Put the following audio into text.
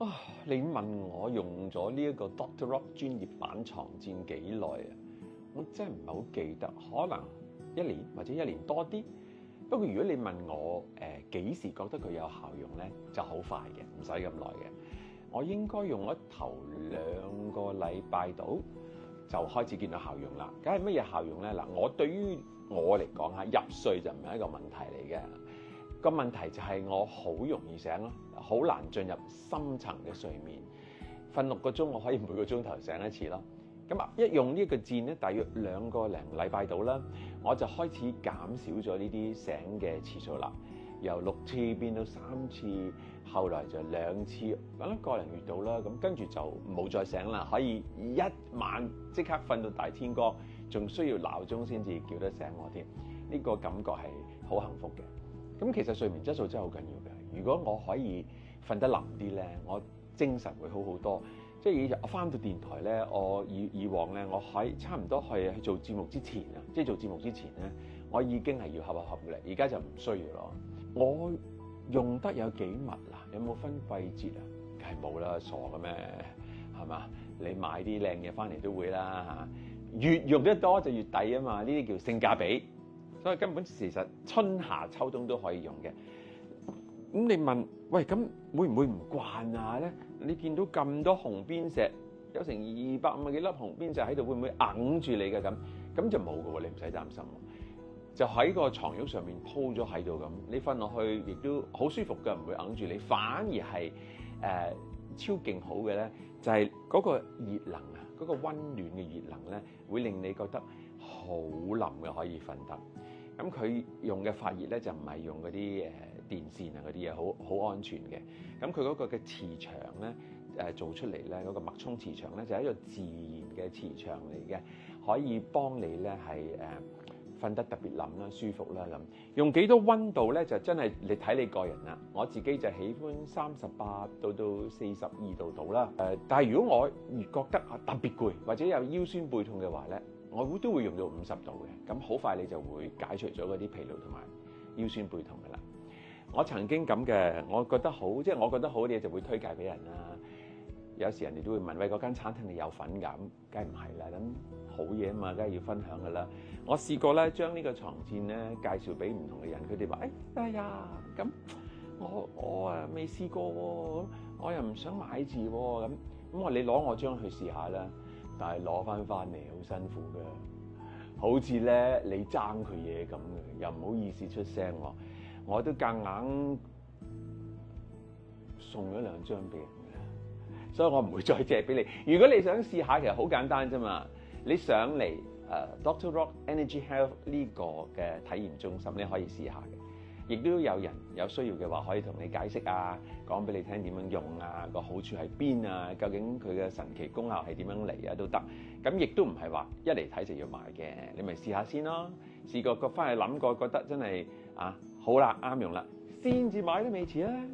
啊！你問我用咗呢一個 Doctor Rock 專業版床墊幾耐啊？我真係唔係好記得，可能1年或者1年多啲。不過如果你問我幾時覺得佢有效用咧，就好快嘅，唔使咁耐嘅。我應該用咗頭2個禮拜到就開始見到效用啦。梗係乜嘢效用咧？嗱，我對於我嚟講嚇，入睡就唔係一個問題嚟嘅。個問題就係我好容易醒咯，好難進入深層嘅睡眠。瞓6個鐘，我可以每個鐘頭醒一次咯。咁啊，一用呢個箭咧，大約2個零禮拜到啦，我就開始減少咗呢啲醒嘅次數啦。由6次變到3次，後來就2次，咁1個零月到啦。咁跟住就冇再醒啦，可以一晚即刻瞓到大天光，仲需要鬧鐘先至叫得醒我添。呢個感覺係好幸福嘅。咁其實睡眠質素真係好緊要嘅。如果我可以瞓得腍啲咧，我精神會好好多。即係以前我翻到電台咧，我以往咧，我喺差唔多去做節目之前啊，即係做節目之前咧，我已經係要合嘅啦。而家就唔需要咯。我用得有幾密啊？有冇分季節啊？梗係冇啦，傻嘅咩？係嘛？你買啲靚嘢翻嚟都會啦嚇。越用得多就越抵啊嘛！呢啲叫性價比。所以根本事實春夏秋冬都可以用嘅。咁你問，喂，咁會唔會唔慣啊咧？你見到咁多紅邊石，有成250幾粒紅邊石喺度，會唔會硬住你嘅咁？咁就冇嘅喎，你唔使擔心。就喺個床褥上面鋪咗喺度咁，你瞓落去亦都好舒服嘅，唔會硬住你。反而係超勁好嘅咧，就係嗰個熱能啊，嗰個溫暖嘅熱能咧，會令你覺得好腍嘅，可以瞓得。咁佢用嘅發熱咧就唔係用嗰啲電線啊嗰啲嘢，好安全嘅。咁佢嗰個嘅磁場咧做出嚟咧，嗰個脈衝磁場咧就係一個自然嘅磁場嚟嘅，可以幫你咧係瞓得特別腍啦、舒服啦咁。用幾多溫度咧就真係你睇你個人啦。我自己就喜歡38到42度度啦。但係如果我覺得特別攰或者有腰酸背痛嘅話咧，我都會用到50度嘅，咁好快你就會解除咗嗰啲疲勞同埋腰酸背痛嘅啦。我曾經咁嘅，我覺得好，即係我覺得好嘅嘢就會推介俾人啦。有時人哋都會問，喂，嗰間餐廳你有份㗎？咁梗係唔係啦，咁好嘢啊嘛，梗係要分享㗎啦。我試過咧，將呢個床墊咧介紹俾唔同嘅人，佢哋話：哎呀，咁我啊未試過喎，我又唔想買字喎，咁我你攞我張去試下啦。但係攞翻嚟好辛苦㗎，好似咧你爭佢嘢咁嘅，又唔好意思出聲喎，我都夾硬送咗2張俾人嘅，所以我唔會再借俾你。如果你想試下，其實好簡單啫嘛，你上嚟Doctor Rock Energy Health 呢個嘅體驗中心，你可以試下嘅。亦都有人有需要嘅話，可以同你解釋啊，講俾你聽點樣用啊，個好處喺邊啊，究竟佢嘅神奇功效係點樣嚟啊都得。咁亦都唔係話一嚟睇就要買嘅，你咪試下先咯。試過翻去諗過，覺得真係好啦，啱用啦，先至買都未遲啊。